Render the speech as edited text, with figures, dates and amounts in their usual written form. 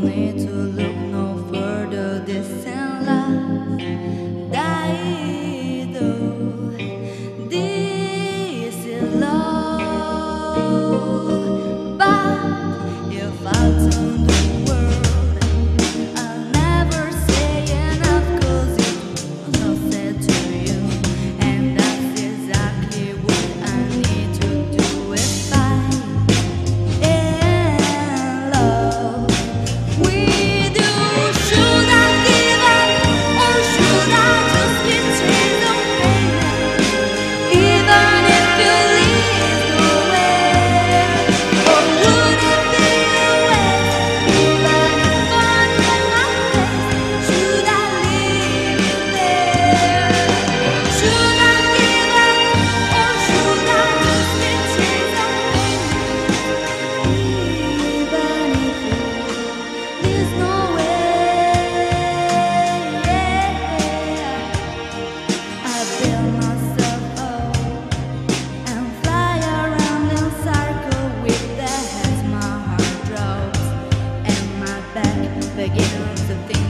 need to look no further. This and love die though. This is love. But if I turn the world, I'll never say enough, 'cause it was not said to you, and that's exactly what I need to do if I in love with you. Should I give up, or should I just keep chasing pain, even if you lead the way? Or would it be a waste, even if I'm in my place? Should I leave you there? Should I give up, or should I just keep chasing pain, even if there's no way? I build myself up and fly around in circle with the heads my heart drops, and my back begins to think